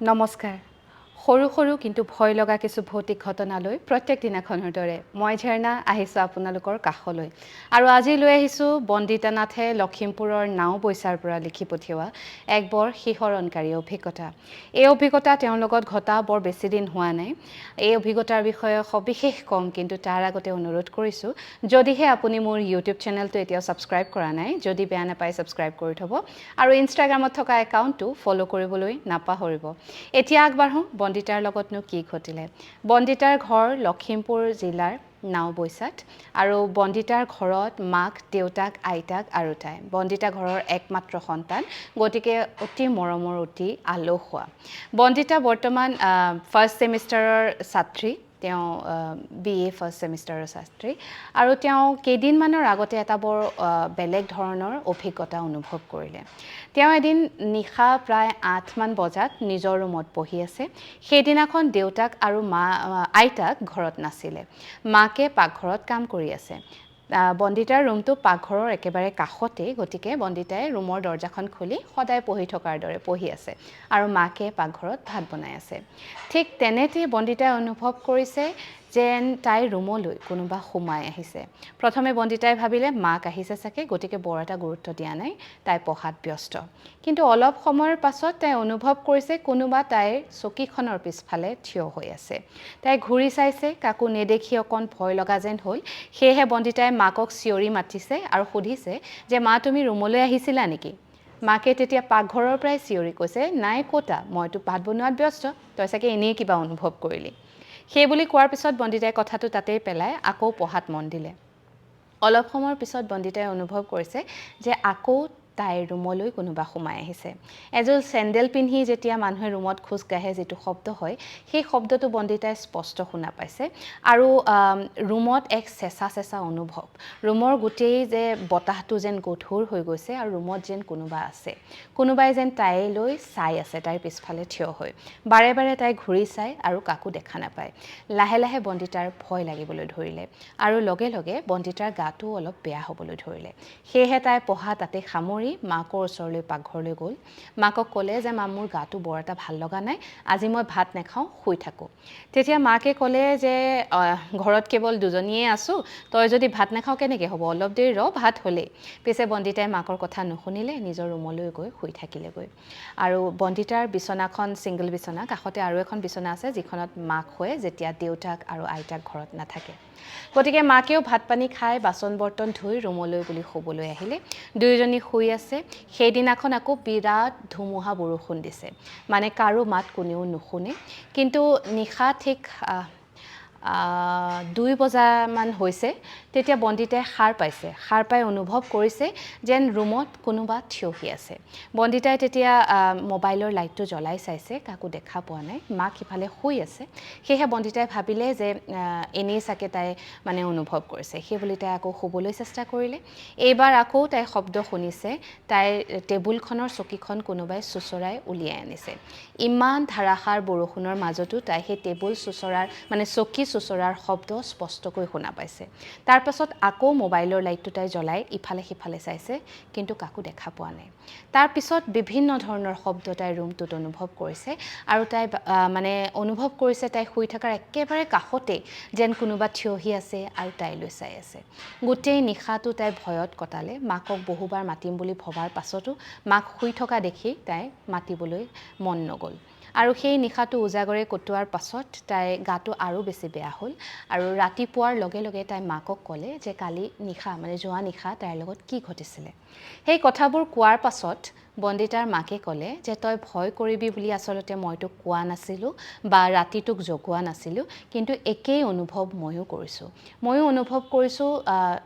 নমস্কাৰ সৰু সৰু কিন্তু ভয় লগা কিছু ভৌতিক ঘটনালৈ প্ৰত্যেক দিনাখনৰ দৰে মই ঝৰ্ণা আহিছোঁ আপোনালোকৰ কাষলৈ আৰু আজি লৈ আহিছোঁ বন্দিতা নাথে লখিমপুৰৰ নাওবৈচাৰ পৰা লিখি পঠিওৱা এক বৰ শিহৰণকাৰী অভিজ্ঞতা। এই অভিজ্ঞতা তেওঁৰ লগত ঘটা বৰ বেছি দিন হোৱা নাই। এই অভিজ্ঞতাৰ বিষয়ে সবিশেষ কম, কিন্তু তাৰ আগতে অনুৰোধ কৰিছোঁ যদিহে আপুনি মোৰ ইউটিউব চেনেলটো এতিয়াও ছাবস্ক্ৰাইব কৰা নাই, যদি বেয়া নাপায় ছাবস্ক্ৰাইব কৰি থ'ব আৰু ইনষ্টাগ্ৰামত থকা একাউণ্টটো ফ'ল' কৰিবলৈ নাপাহৰিব। এতিয়া আগবাঢ়োঁ বন্দিতাৰ লগতনো কি ঘটিলে। বন্দিতাৰ ঘৰ লখিমপুৰ জিলাৰ নাওবৈচাত আৰু বন্দিতাৰ ঘৰত মাক, দেউতাক, আইতাক আৰু তাই। বন্দিতা ঘৰৰ একমাত্ৰ সন্তান, গতিকে অতি মৰমৰ, অতি আলসুৱা। বন্দিতা বৰ্তমান ফাৰ্ষ্ট ছেমিষ্টাৰৰ ছাত্ৰী। তেওঁ BA ফাৰ্ষ্ট ছেমিষ্টাৰৰ ছাত্ৰী আৰু তেওঁ কেইদিনমানৰ আগতে এটা বৰ বেলেগ ধৰণৰ অভিজ্ঞতা অনুভৱ কৰিলে। তেওঁ এদিন নিশা প্ৰায় 8মান বজাত নিজৰ ৰুমত বহি আছে। সেইদিনাখন দেউতাক আৰু আইতাক ঘৰত নাছিলে। মাকে পাকঘৰত কাম কৰি আছে। বন্দিতাৰ ৰুমটো পাকঘৰৰ একেবাৰে কাষতেই, গতিকে বন্দিতাই ৰুমৰ দৰ্জাখন খুলি সদায় পঢ়ি থকাৰ দৰে পঢ়ি আছে আৰু মাকে পাকঘৰত ভাত বনাই আছে। ঠিক তেনেতে বন্দিতাই অনুভৱ কৰিছে যেন তাইৰ ৰুমলৈ কোনোবা সোমাই আহিছে। প্ৰথমে বন্দিতাই ভাবিলে মাক আহিছে চাগে, গতিকে বৰ এটা গুৰুত্ব দিয়া নাই, তাই পঢ়াত ব্যস্ত। কিন্তু অলপ সময়ৰ পাছত তাই অনুভৱ কৰিছে কোনোবা তাইৰ চকীখনৰ পিছফালে থিয় হৈ আছে। তাই ঘূৰি চাইছে, কাকো নেদেখি অকণ ভয় লগা যেন হ'ল। সেয়েহে বন্দিতাই মাকক চিঞৰি মাতিছে আৰু সুধিছে যে মা, তুমি ৰুমলৈ আহিছিলা নেকি? মাকে তেতিয়া পাকঘৰৰ পৰাই চিঞৰি কৈছে, নাই ক'তা, মইতো ভাত বনোৱাত ব্যস্ত, তই চাগে এনেই কিবা অনুভৱ কৰিলি। সেই বুলি কোৱাৰ পিছত বন্দিতাই কথাটো তাতেই পেলাই আকৌ পঢ়াত মন দিলে। অলপ সময়ৰ পিছত বন্দিতাই অনুভৱ কৰিছে যে আকৌ তাইৰ ৰুমলৈ কোনোবা সোমাই আহিছে। এযোৰ চেণ্ডেল পিন্ধি যেতিয়া মানুহে ৰুমত খোজকাঢ়ে যিটো শব্দ হয়, সেই শব্দটো বন্দিতাই স্পষ্ট শুনা পাইছে আৰু ৰুমত এক চেঁচা চেঁচা অনুভৱ। ৰুমৰ গোটেই যে বতাহটো যেন গধুৰ হৈ গৈছে আৰু ৰুমত যেন কোনোবা আছে। কোনোবাই যেন তাইলৈ চাই আছে, তাইৰ পিছফালে থিয় হৈ। বাৰে বাৰে তাই ঘূৰি চায় আৰু কাকো দেখা নাপায়। লাহে লাহে বন্দিতাৰ ভয় লাগিবলৈ ধৰিলে আৰু লগে লগে বন্দিতাৰ গাটো অলপ বেয়া হ'বলৈ ধৰিলে। সেয়েহে তাই পঢ়া তাতে সামৰি মাকৰ ওচৰলৈ পাকঘৰলৈ গ'ল। মাকক ক'লে যে মা, মোৰ গাটো বৰ এটা ভাল লগা নাই, আজি মই ভাত নাখাওঁ, শুই থাকোঁ। তেতিয়া মাকে ক'লে যে ঘৰত কেৱল দুজনীয়ে আছোঁ, তই যদি ভাত নাখাওঁ কেনেকৈ হ'ব, অলপ দেৰি ৰ, ভাত হ'লেই। পিছে বন্দিতাই মাকৰ কথা নুশুনিলে, নিজৰ ৰুমলৈ গৈ শুই থাকিলেগৈ। আৰু বন্দিতাৰ বিচনাখন ছিংগল বিচনা, কাষতে আৰু এখন বিচনা আছে যিখনত মাক শুৱে যেতিয়া দেউতাক আৰু আইতাক ঘৰত নাথাকে। গতিকে মাকেও ভাত পানী খাই বাচন বৰ্তন ধুই ৰুমলৈ বুলি শুবলৈ আহিলে। দুয়োজনী শুই আছে। সেইদিনাখন আকৌ বিৰাট ধুমুহা বৰষুণ দিছে, মানে কাৰো মাত কোনেও নুশুনে। কিন্তু নিশা ঠিক 2 বজামান হৈছে, তেতিয়া বন্দিতাই সাৰ পাইছে। সাৰ পাই অনুভৱ কৰিছে যেন ৰুমত কোনোবা থিয়হি আছে। বন্দিতাই তেতিয়া মোবাইলৰ লাইটটো জ্বলাই চাইছে, কাকো দেখা পোৱা নাই। মাক সিফালে শুই আছে। সেয়েহে বন্দিতাই ভাবিলে যে এনেই চাগে তাই মানে অনুভৱ কৰিছে। সেই বুলি তাই আকৌ শুবলৈ চেষ্টা কৰিলে। এইবাৰ আকৌ তাই শব্দ শুনিছে, তাইৰ টেবুলখনৰ চকীখন কোনোবাই চুচৰাই উলিয়াই আনিছে। ইমান ধাৰাসাৰ বৰষুণৰ মাজতো তাই সেই টেবুল চুচৰাৰ মানে চকী চুচৰাৰ শব্দ স্পষ্টকৈ শুনা পাইছে। তাৰপাছত আকৌ মোবাইলৰ লাইটটো তাই জ্বলাই ইফালে সিফালে চাইছে, কিন্তু কাকো দেখা পোৱা নাই। তাৰপিছত বিভিন্ন ধৰণৰ শব্দ তাই ৰুমটোত অনুভৱ কৰিছে আৰু তাই মানে অনুভৱ কৰিছে তাই শুই থকাৰ একেবাৰে কাষতে যেন কোনোবা থিয়হি আছে আৰু তাইলৈ চাই আছে। গোটেই নিশাটো তাই ভয়ত কটালে। মাকক বহুবাৰ মাতিম বুলি ভবাৰ পাছতো মাক শুই থকা দেখি তাই মাতিবলৈ মন নগ'ল। আৰু সেই নিশাটো উজাগৰে কটোৱাৰ পাছত তাই গাটো আৰু বেছি বেয়া হ'ল আৰু ৰাতিপুৱাৰ লগে লগে তাই মাকক ক'লে যে কালি নিশা মানে যোৱা নিশা তাইৰ লগত কি ঘটিছিলে। সেই কথাবোৰ কোৱাৰ পাছত বন্দিতাৰ মাকে ক'লে যে তই ভয় কৰিবি বুলি আচলতে মই তোক কোৱা নাছিলোঁ বা ৰাতিটোক জগোৱা নাছিলোঁ, কিন্তু একেই অনুভৱ ময়ো কৰিছোঁ। ময়ো অনুভৱ কৰিছোঁ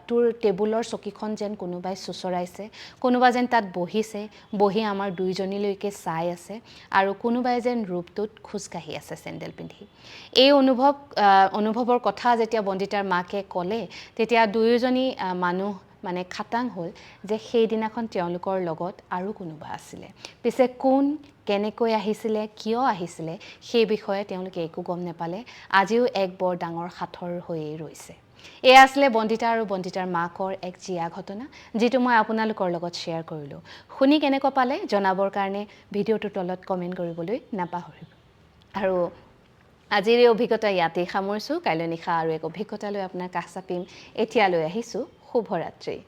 তোৰ টেবুলৰ চকীখন যেন কোনোবাই চুচৰাইছে, কোনোবা যেন তাত বহিছে, বহি আমাৰ দুয়োজনীলৈকে চাই আছে আৰু কোনোবাই যেন ৰুমটোত খোজকাঢ়ি আছে চেণ্ডেল পিন্ধি। এই অনুভৱৰ কথা যেতিয়া বন্দিতাৰ মাকে ক'লে, তেতিয়া দুয়োজনী মানুহ মানে খাটাং হ'ল যে সেইদিনাখন তেওঁলোকৰ লগত আৰু কোনোবা আছিলে। পিছে কোন, কেনেকৈ আহিছিলে, কিয় আহিছিলে, সেই বিষয়ে তেওঁলোকে একো গম নাপালে। আজিও এক বৰ ডাঙৰ সাঁথৰ হৈয়ে ৰৈছে। এয়া আছিলে বন্দিতা আৰু বন্দিতাৰ মাকৰ এক জীয়া ঘটনা, যিটো মই আপোনালোকৰ লগত শ্বেয়াৰ কৰিলোঁ। শুনি কেনেকুৱা পালে জনাবৰ কাৰণে ভিডিঅ'টোৰ তলত কমেণ্ট কৰিবলৈ নাপাহৰিব। আৰু আজিৰ এই অভিজ্ঞতা ইয়াতেই সামৰিছোঁ। কাইলৈ নিশা আৰু এক অভিজ্ঞতা লৈ আপোনাৰ কাষ চাপিম। এতিয়ালৈ আহিছোঁ, শুভৰাত্ৰি।